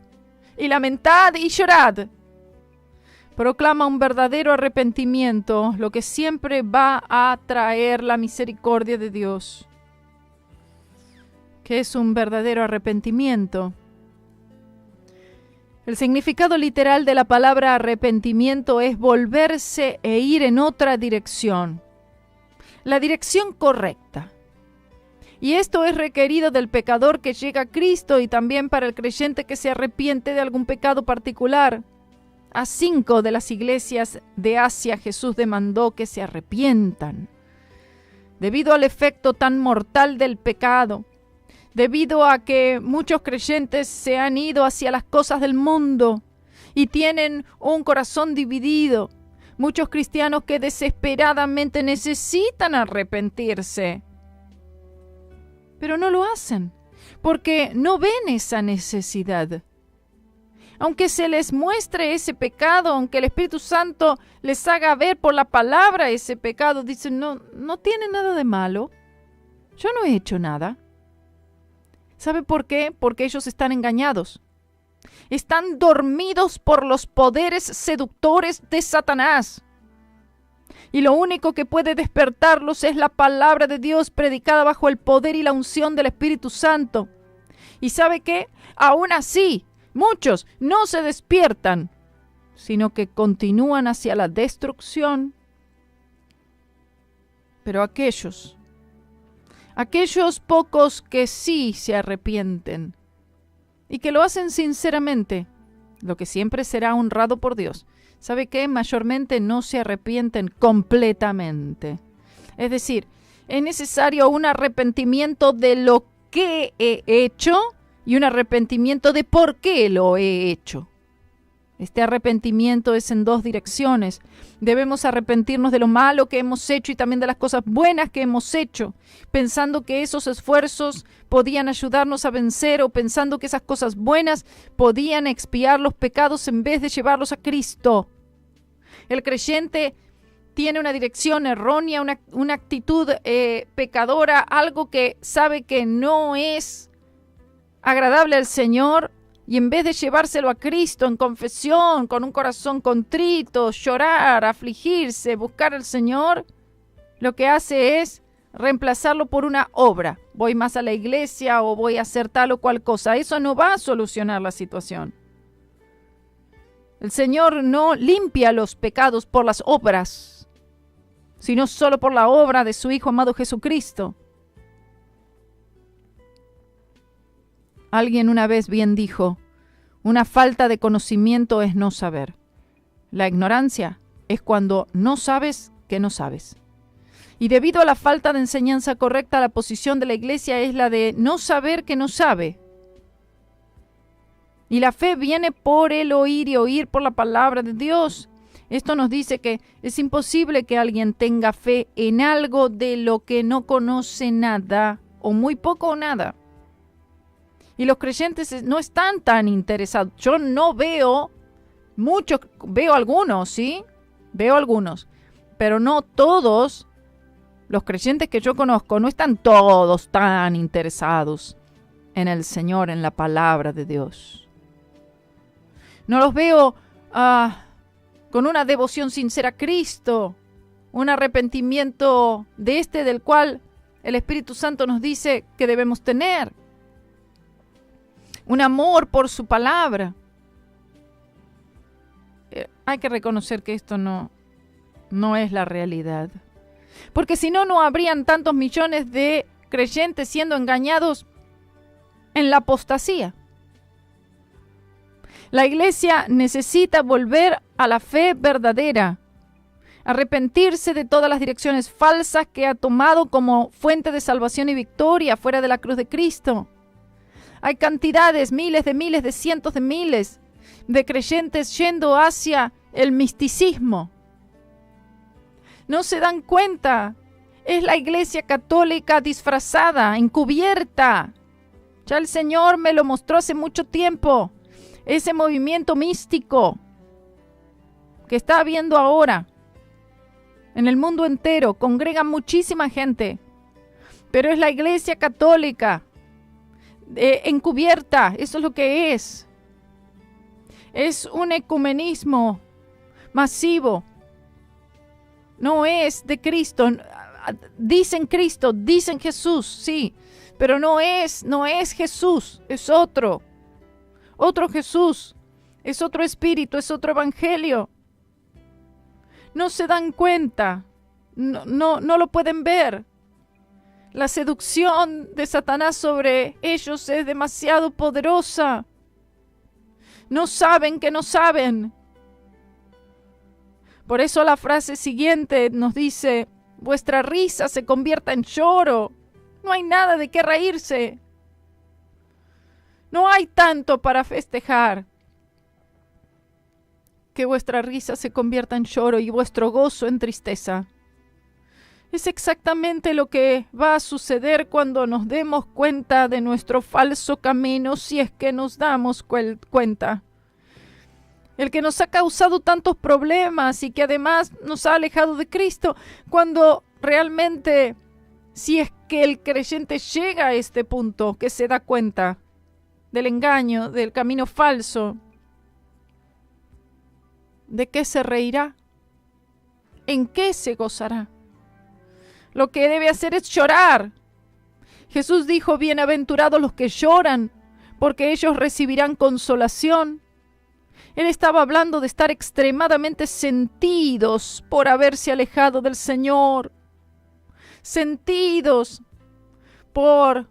y lamentad y llorad. Proclama un verdadero arrepentimiento, lo que siempre va a traer la misericordia de Dios. ¿Qué es un verdadero arrepentimiento? El significado literal de la palabra arrepentimiento es volverse e ir en otra dirección. La dirección correcta. Y esto es requerido del pecador que llega a Cristo y también para el creyente que se arrepiente de algún pecado particular. A 5 de las iglesias de Asia Jesús demandó que se arrepientan. Debido al efecto tan mortal del pecado, debido a que muchos creyentes se han ido hacia las cosas del mundo y tienen un corazón dividido, muchos cristianos que desesperadamente necesitan arrepentirse, pero no lo hacen porque no ven esa necesidad. Aunque se les muestre ese pecado, aunque el Espíritu Santo les haga ver por la palabra ese pecado, dicen: no tiene nada de malo. Yo no he hecho nada. ¿Sabe por qué? Porque ellos están engañados. Están dormidos por los poderes seductores de Satanás. Y lo único que puede despertarlos es la palabra de Dios predicada bajo el poder y la unción del Espíritu Santo. ¿Y sabe qué? Aún así, muchos no se despiertan, sino que continúan hacia la destrucción. Pero aquellos pocos que sí se arrepienten y que lo hacen sinceramente, lo que siempre será honrado por Dios, ¿sabe qué? Mayormente no se arrepienten completamente. Es decir, es necesario un arrepentimiento de lo que he hecho y un arrepentimiento de por qué lo he hecho. Este arrepentimiento es en 2 direcciones. Debemos arrepentirnos de lo malo que hemos hecho y también de las cosas buenas que hemos hecho, pensando que esos esfuerzos podían ayudarnos a vencer o pensando que esas cosas buenas podían expiar los pecados en vez de llevarlos a Cristo. El creyente tiene una dirección errónea, una actitud pecadora, algo que sabe que no es agradable al Señor, y en vez de llevárselo a Cristo en confesión, con un corazón contrito, llorar, afligirse, buscar al Señor, lo que hace es reemplazarlo por una obra. Voy más a la iglesia o voy a hacer tal o cual cosa. Eso no va a solucionar la situación. El Señor no limpia los pecados por las obras, sino solo por la obra de su Hijo amado Jesucristo. Alguien una vez bien dijo: una falta de conocimiento es no saber. La ignorancia es cuando no sabes que no sabes. Y debido a la falta de enseñanza correcta, la posición de la iglesia es la de no saber que no sabe. Y la fe viene por el oír y oír por la palabra de Dios. Esto nos dice que es imposible que alguien tenga fe en algo de lo que no conoce nada, o muy poco o nada. Y los creyentes no están tan interesados. Yo no veo muchos, veo algunos, ¿sí? Veo algunos, pero no todos. Los creyentes que yo conozco no están todos tan interesados en el Señor, en la palabra de Dios. No los veo con una devoción sincera a Cristo, un arrepentimiento del cual el Espíritu Santo nos dice que debemos tener. un amor por su palabra. Hay que reconocer que esto no es la realidad. Porque si no, no habrían tantos millones de creyentes siendo engañados en la apostasía. La iglesia necesita volver a la fe verdadera, arrepentirse de todas las direcciones falsas que ha tomado como fuente de salvación y victoria fuera de la cruz de Cristo. Hay cantidades, miles, de cientos de miles de creyentes yendo hacia el misticismo. No se dan cuenta, es la iglesia católica disfrazada, encubierta. Ya el Señor me lo mostró hace mucho tiempo. Ese movimiento místico que está habiendo ahora en el mundo entero, congrega muchísima gente, pero es la iglesia católica encubierta, eso es lo que es. Es un ecumenismo masivo, no es de Cristo. Dicen Cristo, dicen Jesús, sí, pero no es Jesús, es otro Jesús, es otro espíritu, es otro evangelio. No se dan cuenta, no lo pueden ver. La seducción de Satanás sobre ellos es demasiado poderosa. No saben que no saben. Por eso la frase siguiente nos dice: vuestra risa se convierta en lloro. No hay nada de qué reírse. No hay tanto para festejar. Que vuestra risa se convierta en lloro y vuestro gozo en tristeza. Es exactamente lo que va a suceder cuando nos demos cuenta de nuestro falso camino, si es que nos damos cuenta. El que nos ha causado tantos problemas y que además nos ha alejado de Cristo, cuando realmente, si es que el creyente llega a este punto, que se da cuenta del engaño, del camino falso, ¿de qué se reirá? ¿En qué se gozará? Lo que debe hacer es llorar. Jesús dijo: bienaventurados los que lloran, porque ellos recibirán consolación. Él estaba hablando de estar extremadamente sentidos por haberse alejado del Señor, sentidos por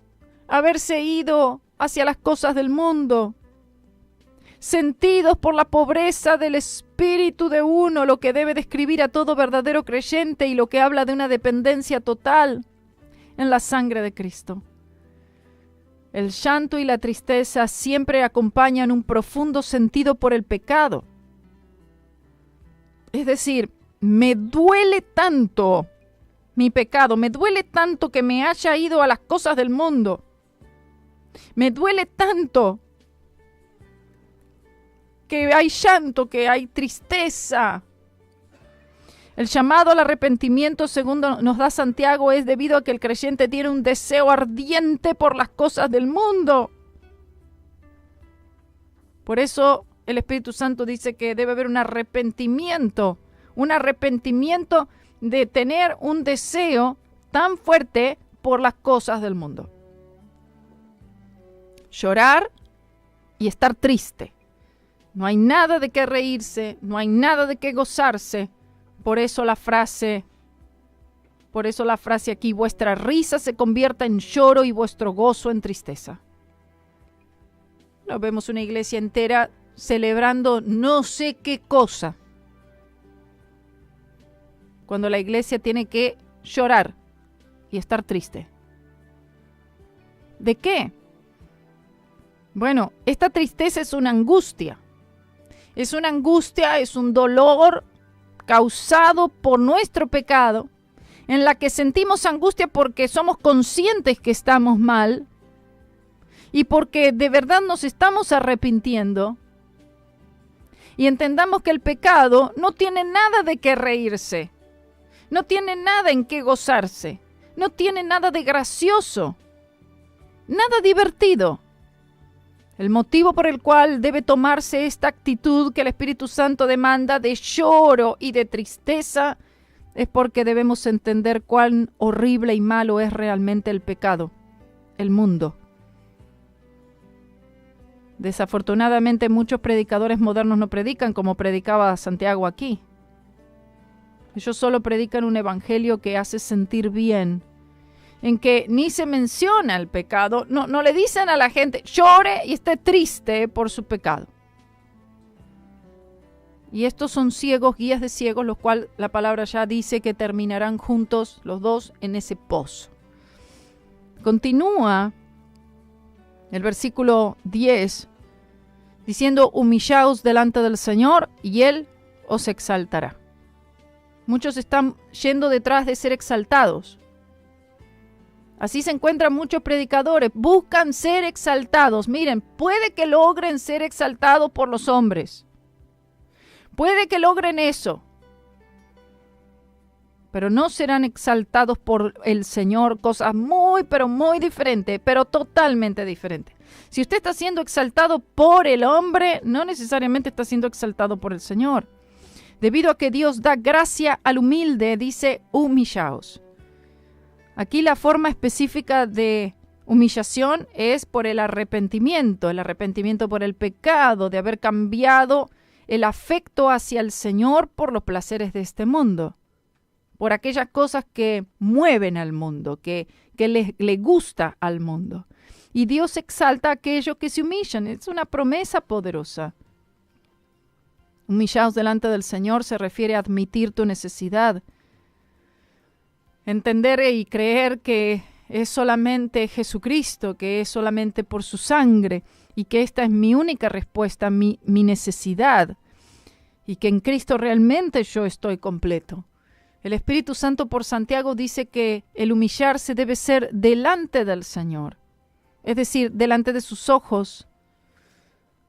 haberse ido hacia las cosas del mundo, sentidos por la pobreza del espíritu de uno, lo que debe describir a todo verdadero creyente y lo que habla de una dependencia total en la sangre de Cristo. El llanto y la tristeza siempre acompañan un profundo sentido por el pecado. Es decir, me duele tanto mi pecado, me duele tanto que me haya ido a las cosas del mundo, me duele tanto que hay llanto, que hay tristeza. El llamado al arrepentimiento, según nos da Santiago, es debido a que el creyente tiene un deseo ardiente por las cosas del mundo. Por eso el Espíritu Santo dice que debe haber un arrepentimiento de tener un deseo tan fuerte por las cosas del mundo. Llorar y estar triste. No hay nada de qué reírse, no hay nada de qué gozarse. Por eso la frase aquí: vuestra risa se convierta en lloro y vuestro gozo en tristeza. Nos vemos una iglesia entera celebrando no sé qué cosa, cuando la iglesia tiene que llorar y estar triste. ¿De qué? Bueno, esta tristeza es una angustia. Es una angustia, es un dolor causado por nuestro pecado, en la que sentimos angustia porque somos conscientes que estamos mal y porque de verdad nos estamos arrepintiendo. Y entendamos que el pecado no tiene nada de qué reírse, no tiene nada en qué gozarse, no tiene nada de gracioso, nada divertido. El motivo por el cual debe tomarse esta actitud que el Espíritu Santo demanda de lloro y de tristeza es porque debemos entender cuán horrible y malo es realmente el pecado, el mundo. Desafortunadamente muchos predicadores modernos no predican como predicaba Santiago aquí. Ellos solo predican un evangelio que hace sentir bien, en que ni se menciona el pecado, no le dicen a la gente llore y esté triste por su pecado. Y estos son ciegos, guías de ciegos, los cuales la palabra ya dice que terminarán juntos los dos en ese pozo. Continúa el versículo 10 diciendo: humillaos delante del Señor y Él os exaltará. Muchos están yendo detrás de ser exaltados. Así se encuentran muchos predicadores, buscan ser exaltados. Miren, puede que logren ser exaltados por los hombres. Puede que logren eso. Pero no serán exaltados por el Señor, cosas muy, pero muy diferentes, pero totalmente diferentes. Si usted está siendo exaltado por el hombre, no necesariamente está siendo exaltado por el Señor. Debido a que Dios da gracia al humilde, dice humillaos. Aquí la forma específica de humillación es por el arrepentimiento por el pecado, de haber cambiado el afecto hacia el Señor por los placeres de este mundo, por aquellas cosas que mueven al mundo, que le gusta al mundo. Y Dios exalta a aquellos que se humillan. Es una promesa poderosa. Humillaos delante del Señor se refiere a admitir tu necesidad. Entender y creer que es solamente Jesucristo, que es solamente por su sangre y que esta es mi única respuesta a mi necesidad y que en Cristo realmente yo estoy completo. El Espíritu Santo por Santiago dice que el humillarse debe ser delante del Señor, es decir, delante de sus ojos.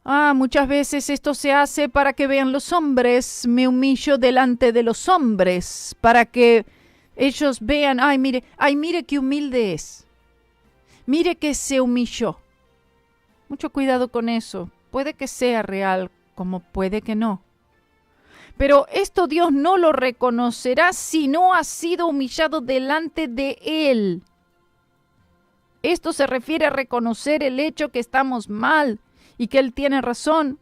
Muchas veces esto se hace para que vean los hombres. Me humillo delante de los hombres para que ellos vean, mire qué humilde es. Mire que se humilló. Mucho cuidado con eso. Puede que sea real, como puede que no. Pero esto Dios no lo reconocerá si no ha sido humillado delante de Él. Esto se refiere a reconocer el hecho que estamos mal y que Él tiene razón.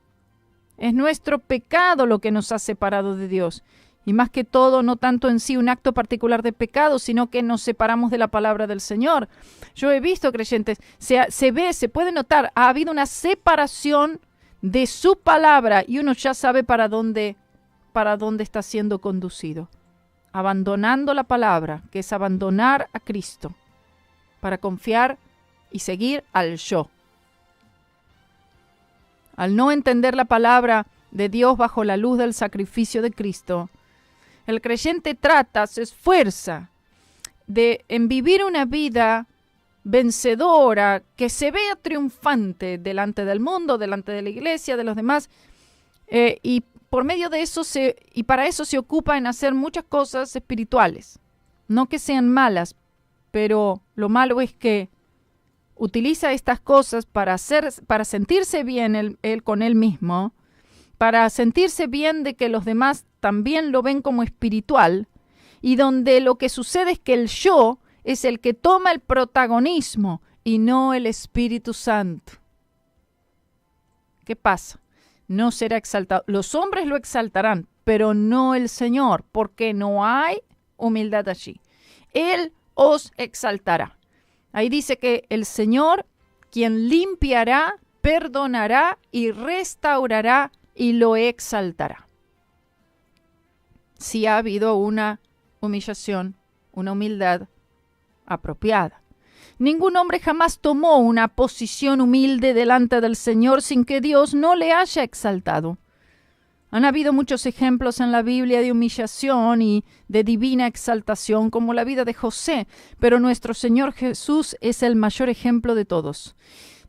Es nuestro pecado lo que nos ha separado de Dios. Y más que todo, no tanto en sí un acto particular de pecado, sino que nos separamos de la palabra del Señor. Yo he visto creyentes, se puede notar, ha habido una separación de su palabra y uno ya sabe para dónde está siendo conducido. Abandonando la palabra, que es abandonar a Cristo, para confiar y seguir al yo. Al no entender la palabra de Dios bajo la luz del sacrificio de Cristo, el creyente se esfuerza en vivir una vida vencedora, que se vea triunfante delante del mundo, delante de la iglesia, de los demás, y por medio de eso y para eso se ocupa en hacer muchas cosas espirituales. No que sean malas, pero lo malo es que utiliza estas cosas para sentirse bien él con él mismo, para sentirse bien de que los demás también lo ven como espiritual, y donde lo que sucede es que el yo es el que toma el protagonismo y no el Espíritu Santo. ¿Qué pasa? No será exaltado. Los hombres lo exaltarán, pero no el Señor, porque no hay humildad allí. Él os exaltará. Ahí dice que el Señor, quien limpiará, perdonará y restaurará y lo exaltará. Si ha habido una humillación, una humildad apropiada. Ningún hombre jamás tomó una posición humilde delante del Señor sin que Dios no le haya exaltado. Han habido muchos ejemplos en la Biblia de humillación y de divina exaltación, como la vida de José, pero nuestro Señor Jesús es el mayor ejemplo de todos.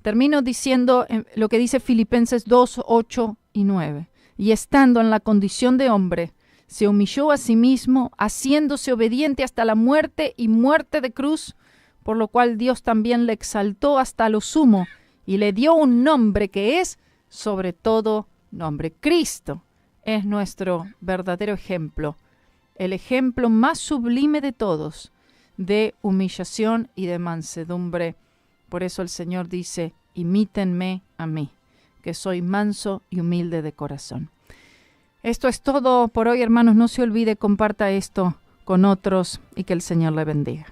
Termino diciendo lo que dice Filipenses 2, 8 y 9. Y estando en la condición de hombre, se humilló a sí mismo, haciéndose obediente hasta la muerte y muerte de cruz, por lo cual Dios también le exaltó hasta lo sumo y le dio un nombre que es sobre todo nombre. Cristo es nuestro verdadero ejemplo, el ejemplo más sublime de todos, de humillación y de mansedumbre. Por eso el Señor dice, imítenme a mí. que soy manso y humilde de corazón. Esto es todo por hoy, hermanos. No se olvide, comparta esto con otros y que el Señor le bendiga.